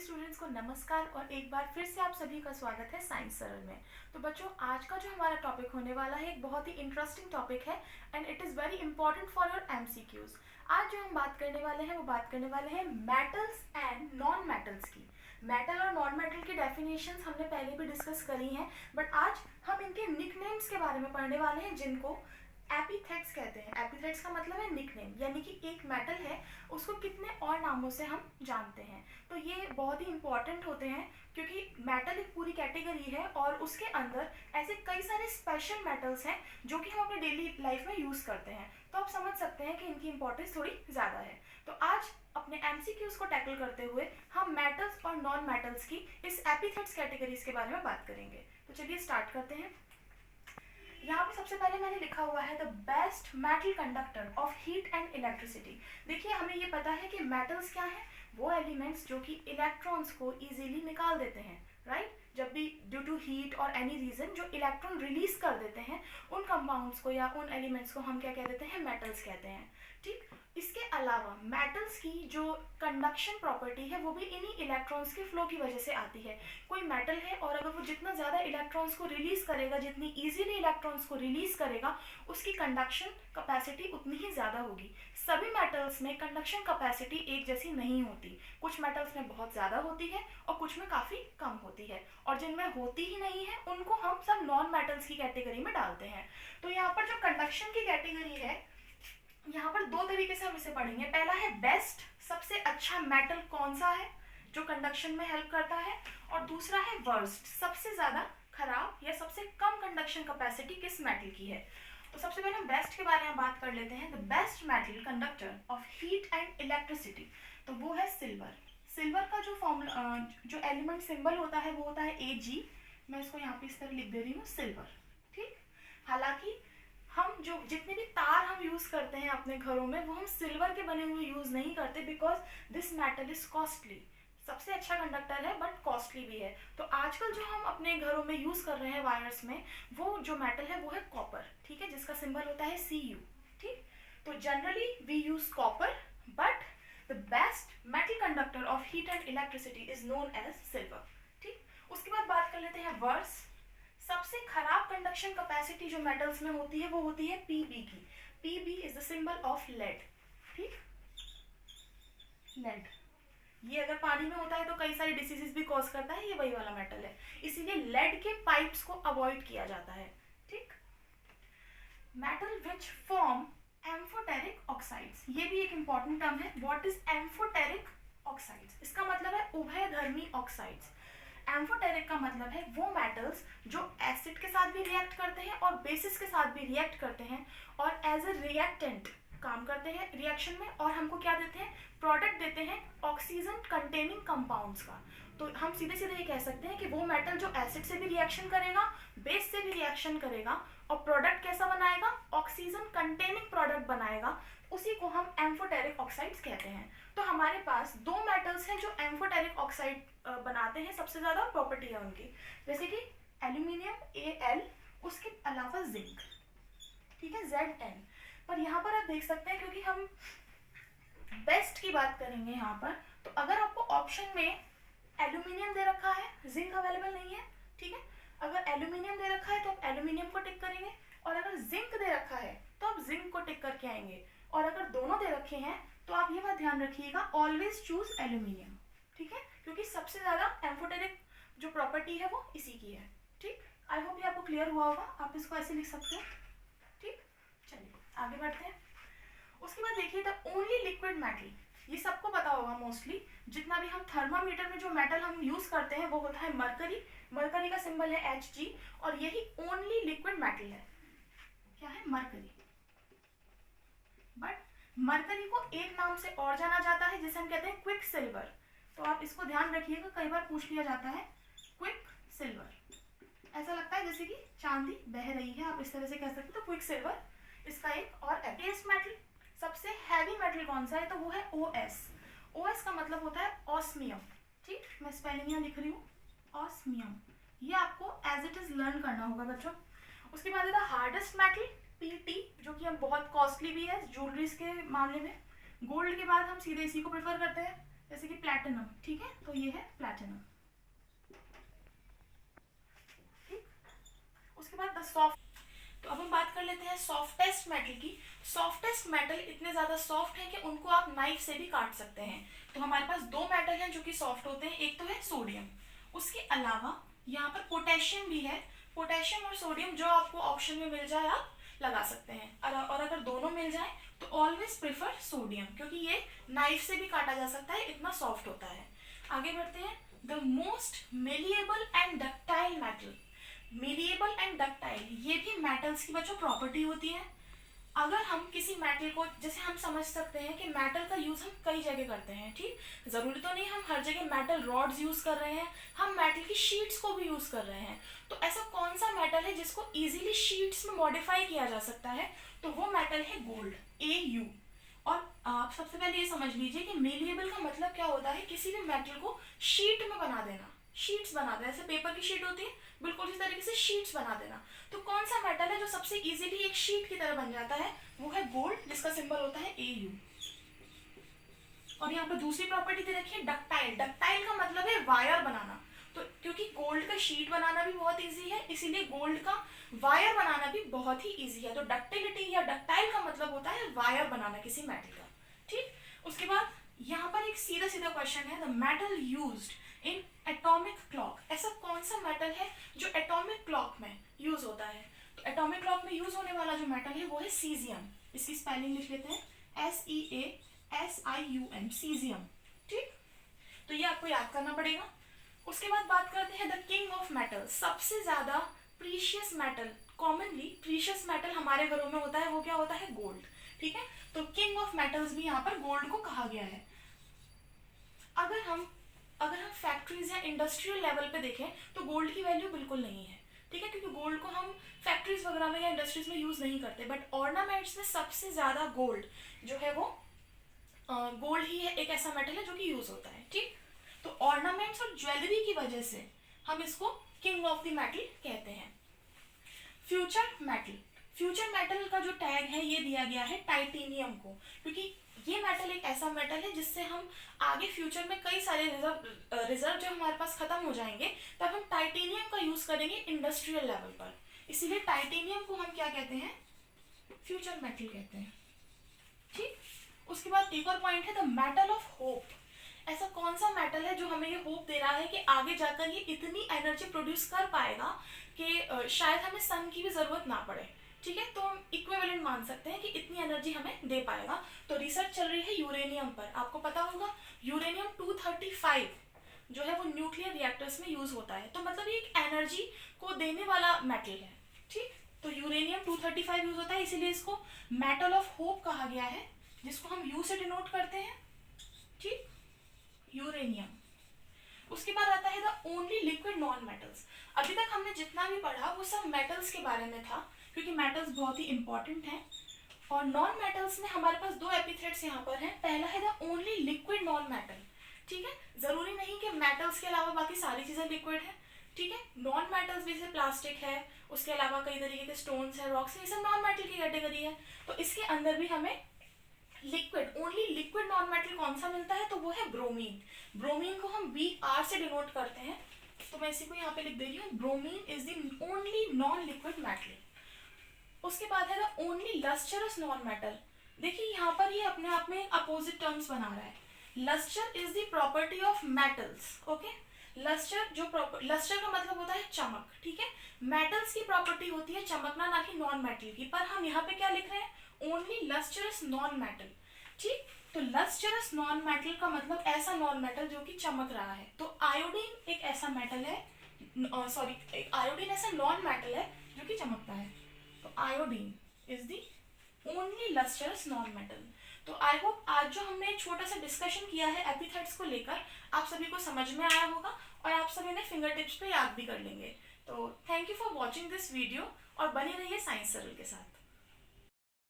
Students को नमस्कार और एक बार फिर से आप सभी का स्वागत है साइंस सरल में। तो बच्चों, आज का जो हमारा टॉपिक होने वाला है एक बहुत ही इंटरेस्टिंग टॉपिक है and it is very important for your MCQs. आज जो हम बात करने वाले हैं वो बात करने वाले हैं मेटल्स एंड नॉन मेटल्स की। मेटल और नॉन मेटल की डेफिनेशंस हमने पहले भी डिस्कस करी हैं, बट आज हम इनके निकनेम्स के बारे में पढ़ने वाले हैं जिनको एपिथेट्स कहते हैं। एपिथेट्स का मतलब है निकनेम, यानी कि एक मेटल है उसको कितने और नामों से हम जानते हैं। तो ये बहुत ही इंपॉर्टेंट होते हैं क्योंकि मेटल एक पूरी कैटेगरी है और उसके अंदर ऐसे कई सारे स्पेशल मेटल्स हैं जो कि हम अपने डेली लाइफ में यूज़ करते हैं। तो आप समझ सकते हैं कि इनकी इंपॉर्टेंस थोड़ी ज़्यादा है। तो आज अपने एमसीक्यूज को टैकल करते हुए हम मेटल्स और नॉन मेटल्स की इस एपिथेट्स कैटेगरीज के बारे में बात करेंगे। तो चलिए स्टार्ट करते हैं। यहाँ पे सबसे पहले मैंने लिखा हुआ है the best metal conductor of heat and electricity. देखिए, हमें ये पता है कि मेटल्स क्या है, वो एलिमेंट्स जो कि इलेक्ट्रॉन्स को इजीली निकाल देते हैं, राइट। जब भी ड्यू टू हीट और एनी रीजन जो इलेक्ट्रॉन रिलीज कर देते हैं, उन कंपाउंड्स को या उन एलिमेंट्स को हम क्या कह देते हैं, मेटल्स कहते हैं, ठीक। इसके अलावा मेटल्स की जो कंडक्शन प्रॉपर्टी है वो भी इन्हीं इलेक्ट्रॉन्स के फ्लो की वजह से आती है। कोई मेटल है और अगर वो जितना ज़्यादा इलेक्ट्रॉन्स को रिलीज करेगा, जितनी इजीली इलेक्ट्रॉन्स को रिलीज करेगा, उसकी कंडक्शन कैपेसिटी उतनी ही ज़्यादा होगी। सभी मेटल्स में कंडक्शन कैपेसिटी एक जैसी नहीं होती। कुछ मेटल्स में बहुत ज़्यादा होती है और कुछ में काफ़ी कम होती है, और जिनमें होती ही नहीं है उनको हम सब नॉन मेटल्स की कैटेगरी में डालते हैं। तो यहाँ पर जो कंडक्शन की कैटेगरी है, यहाँ पर दो तरीके से हम इसे पढ़ेंगे। पहला है बेस्ट, सबसे अच्छा मेटल कौन सा है जो कंडक्शन में हेल्प करता है, और दूसरा है वर्स्ट, सबसे ज़्यादा खराब या सबसे कम कंडक्शन कैपेसिटी किस मेटल की है। तो सबसे पहले हम बेस्ट के बारे में बात कर लेते हैं। The best metal conductor of heat and electricity, तो वो है सिल्वर। सिल्वर का जो फॉर्मूला, जो एलिमेंट सिंबल होता है वो होता है Ag। मैं इसको यहाँ पे इस तरह लिख दे रही हूँ, सिल्वर, ठीक। हालांकि हम जो जितने भी तार हम यूज़ करते हैं अपने घरों में वो हम सिल्वर के बने हुए यूज़ नहीं करते, because this metal is costly. सबसे अच्छा कंडक्टर है बट कॉस्टली भी है। तो आजकल जो हम अपने घरों में यूज़ कर रहे हैं वायर्स में, वो जो मेटल है वो है कॉपर, ठीक है, जिसका सिंबल होता है Cu, ठीक। तो generally we use copper, but the best metal conductor of heat and electricity is known as silver, ठीक। उसके बाद बात कर लेते हैं वर्स। सबसे खराब कंडक्शन कैपेसिटी जो मेटल्स में होती है वो होती है Pb की। Pb is the symbol of lead, ठीक। लेड, ये अगर पानी में होता है तो कई सारी डिसीजेस भी कॉज करता है, ये वही वाला मेटल है, इसीलिए लेड के पाइप्स को अवॉइड किया जाता है, ठीक। Metal which form amphoteric oxides, ये भी एक इंपॉर्टेंट टर्म है। What is amphoteric oxides? इसका मतलब है उभयधर्मी ऑक्साइड्स। एम्फोटेरिक का मतलब है वो मेटल्स जो एसिड के साथ भी रिएक्ट करते हैं और बेसिस के साथ भी रिएक्ट करते हैं और एज ए रिएक्टेंट काम करते हैं रिएक्शन में, और हमको क्या देते हैं, प्रोडक्ट देते हैं ऑक्सीजन कंटेनिंग कंपाउंड्स का। तो हम सीधे सीधे ये कह सकते हैं कि वो मेटल जो एसिड से भी रिएक्शन करेगा, बेस से भी रिएक्शन करेगा और प्रोडक्ट कैसा बनाएगा, ऑक्सीजन कंटेनिंग प्रोडक्ट बनाएगा, उसी को हम एम्फोटेरिक ऑक्साइड्स कहते हैं। तो हमारे पास दो मेटल्स हैं जो एम्फोटेरिक ऑक्साइड बनाते हैं, सबसे ज़्यादा प्रॉपर्टी है उनकी, जैसे कि एल्यूमिनियम Al, उसके अलावा जिंक, ठीक है, Zn। पर यहाँ पर आप देख सकते हैं क्योंकि हम बेस्ट की बात करेंगे यहाँ पर, तो अगर आपको ऑप्शन में एल्यूमिनियम दे रखा है, जिंक अवेलेबल नहीं है, ठीक है, अगर एल्यूमिनियम दे रखा है तो आप एल्यूमिनियम को टिक करेंगे, और अगर जिंक दे रखा है तो आप जिंक को टिक करके आएंगे, और अगर दोनों दे रखे हैं तो आप ये बात ध्यान रखिएगा, ऑलवेज चूज एल्यूमिनियम, ठीक है, क्योंकि सबसे ज़्यादा एम्फोटेरिक जो प्रॉपर्टी है वो इसी की है, ठीक। आई होप ये आपको क्लियर हुआ होगा, आप इसको ऐसे लिख सकते हैं, ठीक। चलिए आगे बढ़ते हैं। उसके बाद देखिए द ओनली लिक्विड मेटल, ये सबको पता होगा मोस्टली, जितना भी हम थर्मामीटर में जो मेटल हम यूज़ करते हैं वो होता है मरकरी। मरकरी का सिंबल है Hg, और यही ओनली लिक्विड मेटल है, क्या है, मरकरी। बट मरकरी को एक नाम से और जाना जाता है जिसे हम कहते हैं क्विक सिल्वर। तो आप इसको ध्यान रखिएगा, कई बार पूछ लिया जाता है क्विक सिल्वर, ऐसा लगता है जैसे कि चांदी बह रही है, आप इस तरह से कह सकते हैं, तो क्विक सिल्वर इसका एक और हेवीएस्ट मेटल। सबसे हैवी मेटल कौन सा है, तो वो है OS। OS का मतलब होता है ऑस्मियम, ठीक, मैं स्पेलिंग यहाँ लिख रही हूँ, ऑस्मियम। ये आपको एज इट इज लर्न करना होगा बच्चों। उसके बाद है हार्डेस्ट मेटल PT, जो कि हम बहुत कॉस्टली भी है ज्वेलरीज के मामले में। गोल्ड के बाद हम सीधे इसी को प्रेफर करते हैं, जैसे कि प्लैटिनम, ठीक है, तो ये है प्लैटिनम। ठीक, उसके बाद द सॉफ्ट, तो अब हम बात कर लेते हैं सॉफ्टेस्ट मेटल की। सॉफ्टेस्ट मेटल इतने ज्यादा सॉफ्ट है कि उनको आप नाइफ से भी काट सकते हैं। तो हमारे पास दो मेटल हैं जो कि सॉफ्ट होते हैं, एक तो है सोडियम, उसके अलावा यहाँ पर पोटेशियम भी है। पोटेशियम और सोडियम जो आपको ऑप्शन में मिल जाए आप लगा सकते हैं, और अगर दोनों मिल जाए तो ऑलवेज प्रेफर सोडियम, क्योंकि ये नाइफ से भी काटा जा सकता है, इतना सॉफ्ट होता है। आगे बढ़ते हैं, the most malleable and ductile metal. Malleable and ductile, ये भी मेटल्स की बच्चों प्रॉपर्टी होती है। अगर हम किसी मेटल को, जैसे हम समझ सकते हैं कि मेटल का यूज हम कई जगह करते हैं, ठीक, जरूरी तो नहीं हम हर जगह मेटल रॉड्स यूज कर रहे हैं, हम मेटल की शीट्स को भी यूज कर रहे हैं। तो ऐसा कौन सा मेटल है जिसको इजीली शीट्स में मॉडिफाई किया जा सकता है, तो वो मेटल है गोल्ड, AU। और आप सबसे पहले ये समझ लीजिए कि मेलिएबल का मतलब क्या होता है, किसी भी मेटल को शीट में बना देना, शीट्स बना देना, जैसे पेपर की शीट होती है बिल्कुल इसी तरीके से शीट्स बना देना। तो कौन सा मेटल है जो सबसे इजीली एक शीट की तरह बन जाता है, वो है गोल्ड, जिसका सिंबल होता है AU। और यहाँ पर दूसरी प्रॉपर्टी दे रखी है डक्टाइल। डक्टाइल का मतलब है वायर बनाना, तो क्योंकि गोल्ड का शीट बनाना भी बहुत इजी है, इसीलिए गोल्ड का वायर बनाना भी बहुत ही इजी है। तो डक्टिलिटी या डक्टाइल का मतलब होता है वायर बनाना किसी मेटल का। ठीक, उसके बाद यहाँ पर एक सीधा सीधा क्वेश्चन है, the metal used in atomic clock. ऐसा कौन सा मेटल है जो एटॉमिक क्लॉक में यूज होता है, तो एटॉमिक क्लॉक में यूज होने वाला जो मेटल है वो है सीजियम। इसकी स्पेलिंग लिख लेते हैं, SEASIUM, सीजियम। ठीक, तो ये आपको याद करना पड़ेगा। उसके बाद बात करते हैं द किंग ऑफ मेटल, सबसे ज्यादा precious metal, commonly precious metal हमारे घरों में होता है, वो क्या होता है, गोल्ड। ठीक है, तो किंग ऑफ मेटल्स भी यहाँ पर गोल्ड को कहा गया है। अगर हम फैक्ट्रीज या इंडस्ट्रियल लेवल पे देखें तो गोल्ड की वैल्यू बिल्कुल नहीं है, ठीक है, क्योंकि गोल्ड को हम फैक्ट्रीज वगैरह में या इंडस्ट्रीज में यूज नहीं करते। बट ऑर्नामेंट्स में सबसे ज्यादा गोल्ड जो है वो गोल्ड ही है, एक ऐसा मेटल है जो कि यूज होता है। ठीक, तो ऑर्नामेंट्स और ज्वेलरी की वजह से हम इसको किंग ऑफ द मेटल कहते हैं। फ्यूचर मेटल, फ्यूचर मेटल का जो टैग है ये दिया गया है टाइटेनियम को, क्योंकि ये मेटल एक ऐसा मेटल है जिससे हम आगे फ्यूचर में कई सारे रिजर्व जो हमारे पास खत्म हो जाएंगे तब हम टाइटेनियम का यूज करेंगे इंडस्ट्रियल लेवल पर, इसीलिए टाइटेनियम को हम क्या कहते हैं, फ्यूचर मेटल कहते हैं। ठीक, उसके बाद एक और पॉइंट है द मेटल ऑफ होप। ऐसा कौन सा मेटल है जो हमें ये होप दे रहा है कि आगे जाकर ये इतनी एनर्जी प्रोड्यूस कर पाएगा कि शायद हमें सन की भी जरूरत ना पड़े। ठीक है, तो हम इक्विवेलेंट मान सकते हैं कि इतनी एनर्जी हमें दे पाएगा। तो रिसर्च चल रही है यूरेनियम पर, आपको पता होगा यूरेनियम 235 जो है वो न्यूक्लियर रिएक्टर्स में यूज होता है, तो मतलब ये एक एनर्जी को देने वाला मेटल है। ठीक, तो यूरेनियम 235 यूज होता है, इसीलिए इसको मेटल ऑफ होप कहा गया है, जिसको हम यू से डिनोट करते हैं। ठीक, यूरेनियम। उसके बाद आता है the only liquid non metals. अभी तक हमने जितना भी पढ़ा वो सब मेटल्स के बारे में था, क्योंकि मेटल्स बहुत ही इंपॉर्टेंट हैं। और नॉन मेटल्स में हमारे पास दो एपिथेट्स यहाँ पर हैं। पहला है the only liquid non metal. ठीक है, जरूरी नहीं कि मेटल्स के अलावा बाकी सारी चीजें लिक्विड है। ठीक है, नॉन मेटल्स जैसे प्लास्टिक है, उसके अलावा कई तरीके के स्टोन्स है, रॉक्स है, ये सब नॉन मेटल की कैटेगरी है। तो इसके अंदर भी हमें liquid, only liquid non metal कौन सा मिलता है, तो वो है ब्रोमीन। ब्रोमीन को हम Br से डिनोट करते हैं, तो मैं इसी को यहाँ पे लिख दे रही हूँ, bromine is the only non liquid metal. उसके बाद है the only lustrous non metal. देखिए यहाँ पर ये अपने आप में अपोजिट टर्म्स बना रहा है। Lustre is the property of metals. Okay, lustre lustre का मतलब होता है चमक। ठीक है, मेटल्स की प्रॉपर्टी होती है चमकना, ना कि नॉन मेटल की। पर हम यहाँ पे क्या लिख रहे हैं, ओनली लस्टरस नॉन मेटल। ठीक, तो लस्टरस नॉन मेटल का मतलब ऐसा नॉन मेटल जो कि चमक रहा है। तो आयोडीन एक ऐसा मेटल है, आयोडीन ऐसा नॉन मेटल है जो कि चमकता है। तो iodine is the only lustrous non metal. तो आई होप आज जो हमने छोटा सा डिस्कशन किया है एपिथेट्स को लेकर, आप सभी को समझ में आया होगा और आप सभी ने फिंगर टिप्स पे याद भी कर लेंगे। तो thank you for watching this video और बने रहिए साइंस सरल के साथ।